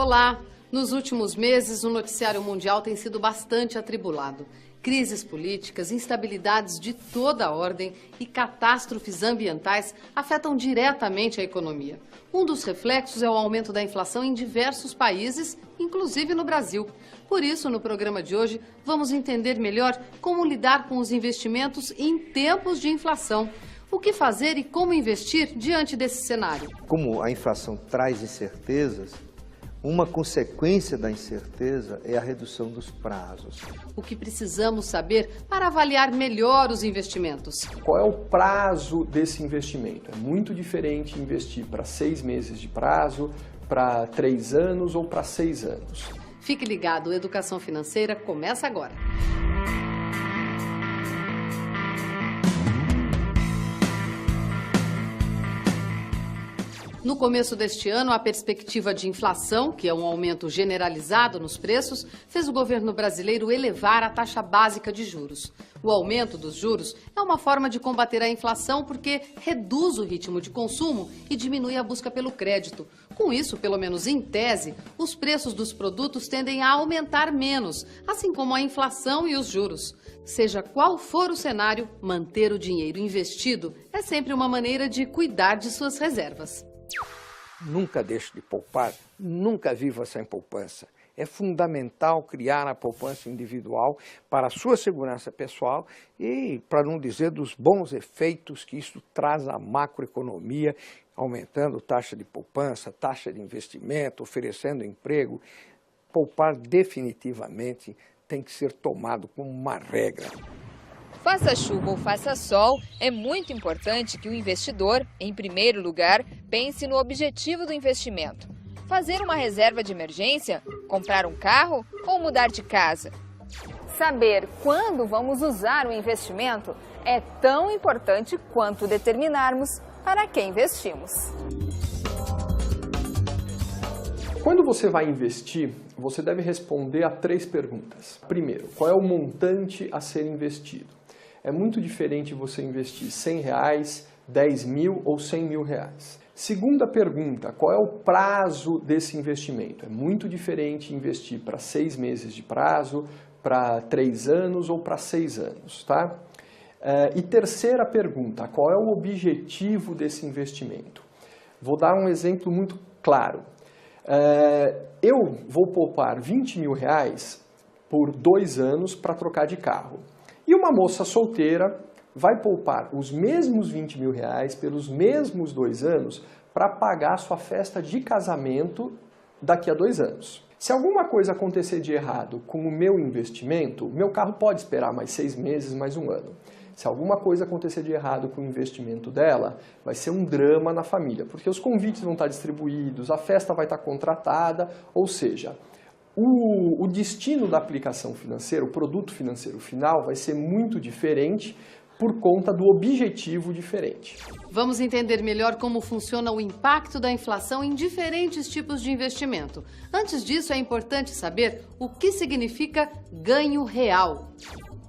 Olá! Nos últimos meses, o noticiário mundial tem sido bastante atribulado. Crises políticas, instabilidades de toda a ordem e catástrofes ambientais afetam diretamente a economia. Um dos reflexos é o aumento da inflação em diversos países, inclusive no Brasil. Por isso, no programa de hoje, vamos entender melhor como lidar com os investimentos em tempos de inflação. O que fazer e como investir diante desse cenário? Como a inflação traz incertezas, uma consequência da incerteza é a redução dos prazos. O que precisamos saber para avaliar melhor os investimentos? Qual é o prazo desse investimento? É muito diferente investir para 6 meses de prazo, para 3 anos ou para 6 anos. Fique ligado, o Educação Financeira começa agora. No começo deste ano, a perspectiva de inflação, que é um aumento generalizado nos preços, fez o governo brasileiro elevar a taxa básica de juros. O aumento dos juros é uma forma de combater a inflação porque reduz o ritmo de consumo e diminui a busca pelo crédito. Com isso, pelo menos em tese, os preços dos produtos tendem a aumentar menos, assim como a inflação e os juros. Seja qual for o cenário, manter o dinheiro investido é sempre uma maneira de cuidar de suas reservas. Nunca deixe de poupar, nunca viva sem poupança. É fundamental criar a poupança individual para a sua segurança pessoal e, para não dizer, dos bons efeitos que isso traz à macroeconomia, aumentando taxa de poupança, taxa de investimento, oferecendo emprego. Poupar definitivamente tem que ser tomado como uma regra. Faça chuva ou faça sol, é muito importante que o investidor, em primeiro lugar, pense no objetivo do investimento. Fazer uma reserva de emergência, comprar um carro ou mudar de casa. Saber quando vamos usar o investimento é tão importante quanto determinarmos para que investimos. Quando você vai investir, você deve responder a 3 perguntas. Primeiro, qual é o montante a ser investido? É muito diferente você investir R$100, 10 mil ou 100 mil reais. Segunda pergunta, qual é o prazo desse investimento? É muito diferente investir para 6 meses de prazo, para 3 anos ou para 6 anos, tá? E terceira pergunta, qual é o objetivo desse investimento? Vou dar um exemplo muito claro. Eu vou poupar 20 mil reais por 2 anos para trocar de carro. E uma moça solteira vai poupar os mesmos 20 mil reais pelos mesmos 2 anos para pagar sua festa de casamento daqui a 2 anos. Se alguma coisa acontecer de errado com o meu investimento, o meu carro pode esperar mais 6 meses, mais 1 ano. Se alguma coisa acontecer de errado com o investimento dela, vai ser um drama na família, porque os convites vão estar distribuídos, a festa vai estar contratada, ou seja, o destino da aplicação financeira, o produto financeiro final, vai ser muito diferente por conta do objetivo diferente. Vamos entender melhor como funciona o impacto da inflação em diferentes tipos de investimento. Antes disso, é importante saber o que significa ganho real.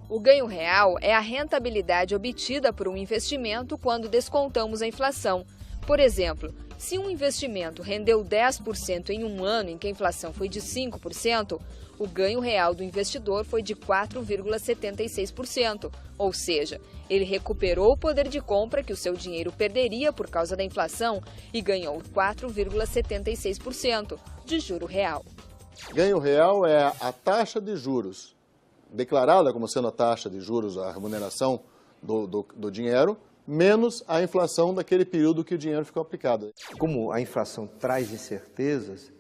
O ganho real é a rentabilidade obtida por um investimento quando descontamos a inflação. Por exemplo, se um investimento rendeu 10% em um ano em que a inflação foi de 5%, o ganho real do investidor foi de 4,76%, ou seja, ele recuperou o poder de compra que o seu dinheiro perderia por causa da inflação e ganhou 4,76% de juro real. Ganho real é a taxa de juros, declarada como sendo a taxa de juros, a remuneração do dinheiro, menos a inflação daquele período que o dinheiro ficou aplicado. Como a inflação traz incertezas,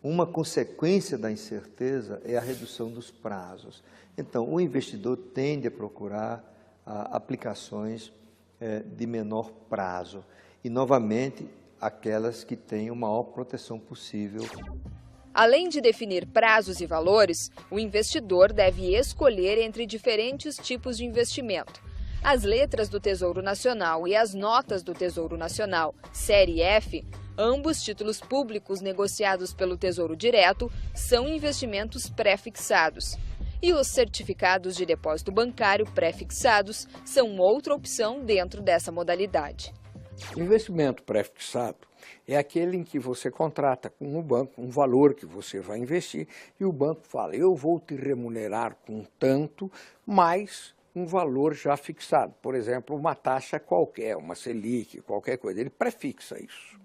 uma consequência da incerteza é a redução dos prazos. Então, o investidor tende a procurar aplicações de menor prazo e, novamente, aquelas que tenham maior proteção possível. Além de definir prazos e valores, o investidor deve escolher entre diferentes tipos de investimento. As letras do Tesouro Nacional e as notas do Tesouro Nacional, série F, ambos títulos públicos negociados pelo Tesouro Direto, são investimentos pré-fixados. E os certificados de depósito bancário pré-fixados são outra opção dentro dessa modalidade. O investimento pré-fixado É aquele em que você contrata com o banco um valor que você vai investir e o banco fala, eu vou te remunerar com tanto, mais um valor já fixado. Por exemplo, uma taxa qualquer, uma Selic, qualquer coisa, ele prefixa isso.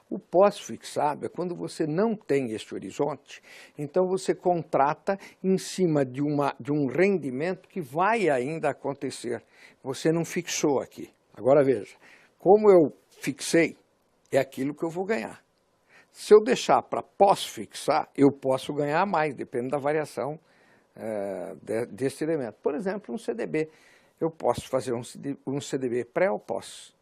O pós-fixado é quando você não tem este horizonte, então você contrata em cima de um rendimento que vai ainda acontecer. Você não fixou aqui. Agora veja, como eu fixei, é aquilo que eu vou ganhar. Se eu deixar para pós-fixar, eu posso ganhar mais, depende da variação desse elemento. Por exemplo, um CDB. Eu posso fazer um CDB pré ou pós.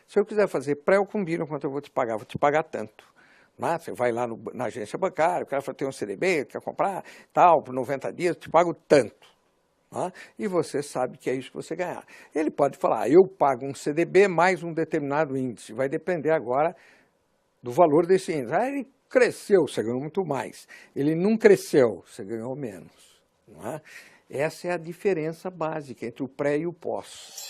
Se eu quiser fazer pré, eu combino quanto eu vou te pagar tanto. Você vai lá na agência bancária, o cara fala, tem um CDB, quer comprar, tal, por 90 dias, eu te pago tanto. E você sabe que é isso que você ganhar. Ele pode falar, eu pago um CDB mais um determinado índice, vai depender agora do valor desse índice. Ele cresceu, você ganhou muito mais. Ele não cresceu, você ganhou menos. Essa é a diferença básica entre o pré e o pós.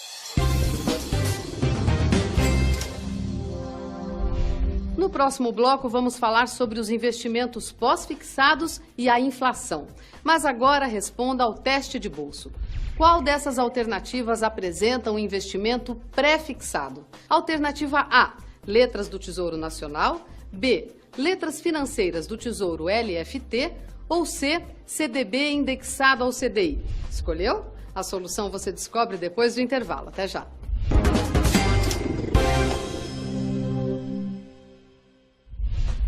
No próximo bloco, vamos falar sobre os investimentos pós-fixados e a inflação. Mas agora responda ao teste de bolso. Qual dessas alternativas apresenta um investimento pré-fixado? Alternativa A, letras do Tesouro Nacional. B, letras financeiras do Tesouro LFT. Ou C, CDB indexado ao CDI. Escolheu? A solução você descobre depois do intervalo. Até já.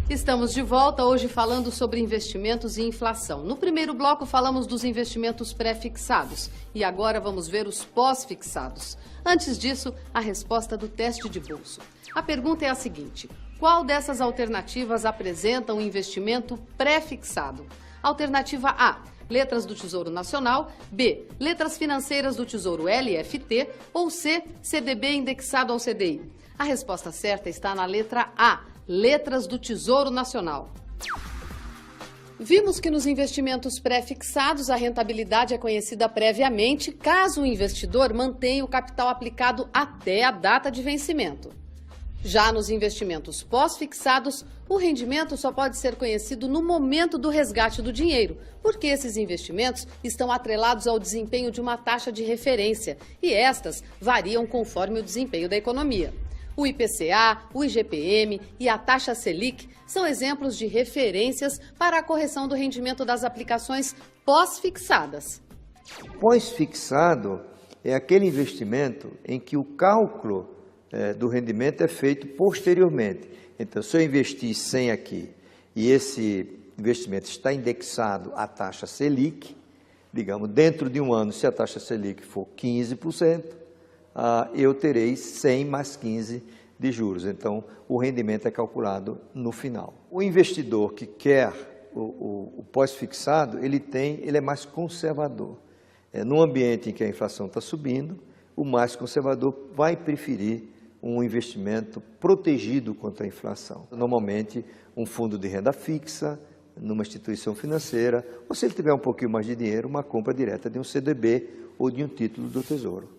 Estamos de volta hoje falando sobre investimentos e inflação. No primeiro bloco falamos dos investimentos pré-fixados e agora vamos ver os pós-fixados. Antes disso, a resposta do teste de bolso. A pergunta é a seguinte: qual dessas alternativas apresenta um investimento pré-fixado? Alternativa A, letras do Tesouro Nacional. B, letras financeiras do Tesouro LFT. Ou C, CDB indexado ao CDI. A resposta certa está na letra A, letras do Tesouro Nacional. Vimos que nos investimentos pré-fixados a rentabilidade é conhecida previamente caso o investidor mantenha o capital aplicado até a data de vencimento. Já nos investimentos pós-fixados, o rendimento só pode ser conhecido no momento do resgate do dinheiro, porque esses investimentos estão atrelados ao desempenho de uma taxa de referência e estas variam conforme o desempenho da economia. O IPCA, o IGPM e a taxa Selic são exemplos de referências para a correção do rendimento das aplicações pós-fixadas. Pós-fixado é aquele investimento em que o cálculo do rendimento é feito posteriormente. Então, se eu investir 100 aqui e esse investimento está indexado à taxa Selic, digamos, dentro de um ano, se a taxa Selic for 15%, eu terei 100 mais 15 de juros. Então, o rendimento é calculado no final. O investidor que quer o pós-fixado, ele é mais conservador. Num ambiente em que a inflação está subindo, o mais conservador vai preferir um investimento protegido contra a inflação. Normalmente, um fundo de renda fixa, numa instituição financeira, ou se ele tiver um pouquinho mais de dinheiro, uma compra direta de um CDB ou de um título do Tesouro.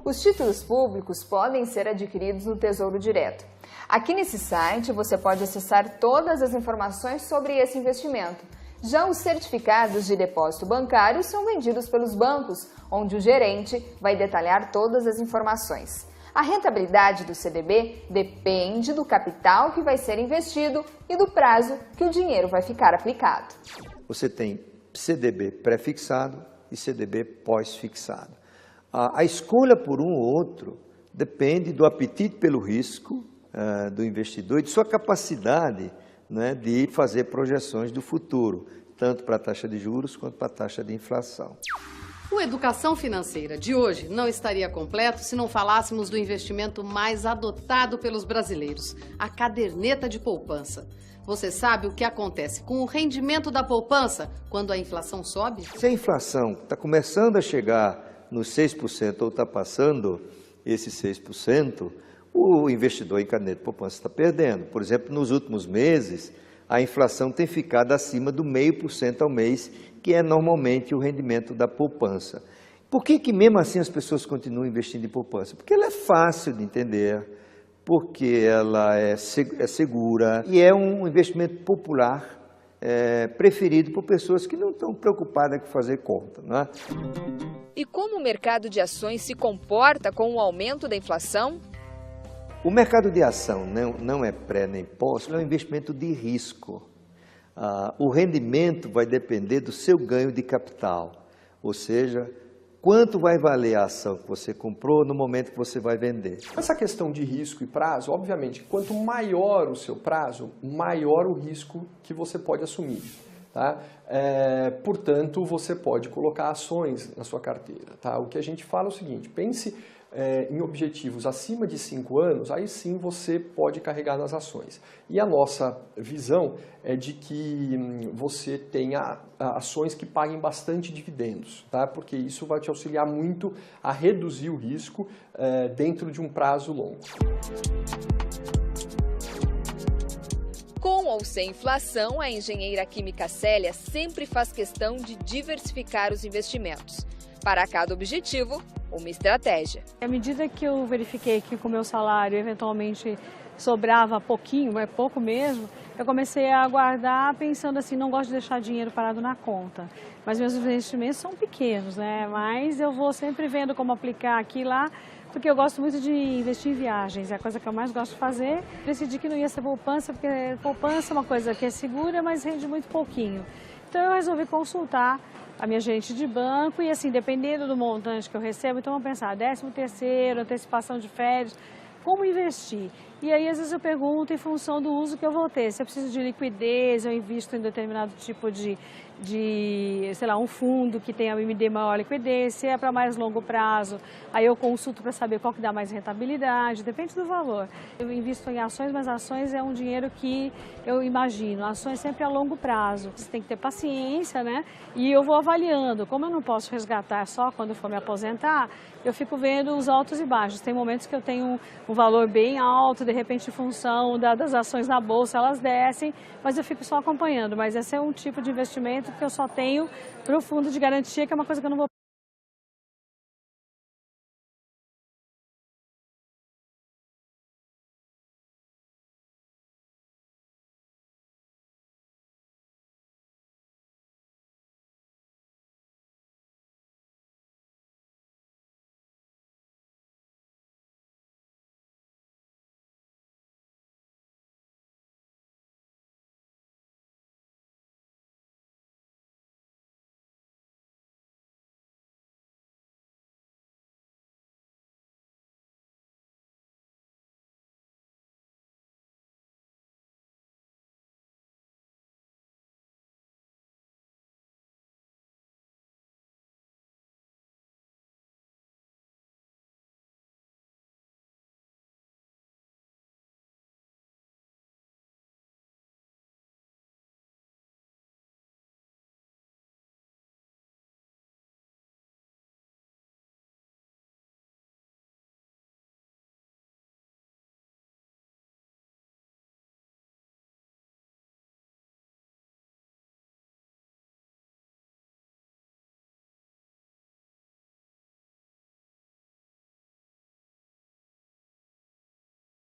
Os títulos públicos podem ser adquiridos no Tesouro Direto. Aqui nesse site você pode acessar todas as informações sobre esse investimento. Já os certificados de depósito bancário são vendidos pelos bancos, onde o gerente vai detalhar todas as informações. A rentabilidade do CDB depende do capital que vai ser investido e do prazo que o dinheiro vai ficar aplicado. Você tem CDB pré-fixado e CDB pós-fixado. A escolha por um ou outro depende do apetite pelo risco do investidor e de sua capacidade, né, de fazer projeções do futuro, tanto para a taxa de juros quanto para a taxa de inflação. O Educação Financeira de hoje não estaria completo se não falássemos do investimento mais adotado pelos brasileiros, a caderneta de poupança. Você sabe o que acontece com o rendimento da poupança quando a inflação sobe? Se a inflação está começando a chegar nos 6% ou está passando esses 6%, o investidor em caderneta de poupança está perdendo. Por exemplo, nos últimos meses, a inflação tem ficado acima do 0,5% ao mês, que é normalmente o rendimento da poupança. Por que mesmo assim as pessoas continuam investindo em poupança? Porque ela é fácil de entender, porque ela é segura e é um investimento popular preferido por pessoas que não estão preocupadas com fazer conta, não é? E como o mercado de ações se comporta com o aumento da inflação? O mercado de ação não é pré nem pós, é um investimento de risco. O rendimento vai depender do seu ganho de capital, ou seja, quanto vai valer a ação que você comprou no momento que você vai vender. Essa questão de risco e prazo, obviamente, quanto maior o seu prazo, maior o risco que você pode assumir. Tá? Portanto, você pode colocar ações na sua carteira. Tá? O que a gente fala é o seguinte, pense em objetivos acima de 5 anos, aí sim você pode carregar nas ações. E a nossa visão é de que você tenha ações que paguem bastante dividendos, tá? Porque isso vai te auxiliar muito a reduzir o risco dentro de um prazo longo. Com ou sem inflação, a engenheira química Célia sempre faz questão de diversificar os investimentos. Para cada objetivo, uma estratégia. À medida que eu verifiquei que com o meu salário eventualmente sobrava pouquinho, é pouco mesmo, eu comecei a guardar pensando assim, não gosto de deixar dinheiro parado na conta. Mas meus investimentos são pequenos, né? Mas eu vou sempre vendo como aplicar aqui e lá, porque eu gosto muito de investir em viagens, é a coisa que eu mais gosto de fazer. Decidi que não ia ser poupança, porque poupança é uma coisa que é segura, mas rende muito pouquinho. Então eu resolvi consultar a minha gerente de banco e assim, dependendo do montante que eu recebo, então vamos pensar, 13º, antecipação de férias, como investir? E aí às vezes eu pergunto em função do uso que eu vou ter, se eu preciso de liquidez, eu invisto em determinado tipo de sei lá, um fundo que tenha me dê maior liquidez, se é para mais longo prazo, aí eu consulto para saber qual que dá mais rentabilidade, depende do valor. Eu invisto em ações, mas ações é um dinheiro que eu imagino, ações sempre a longo prazo. Você tem que ter paciência, né? E eu vou avaliando, como eu não posso resgatar só quando eu for me aposentar, eu fico vendo os altos e baixos. Tem momentos que eu tenho um valor bem alto, de repente em função das ações na bolsa, elas descem, mas eu fico só acompanhando. Mas esse é um tipo de investimento que eu só tenho para o fundo de garantia, que é uma coisa que eu não vou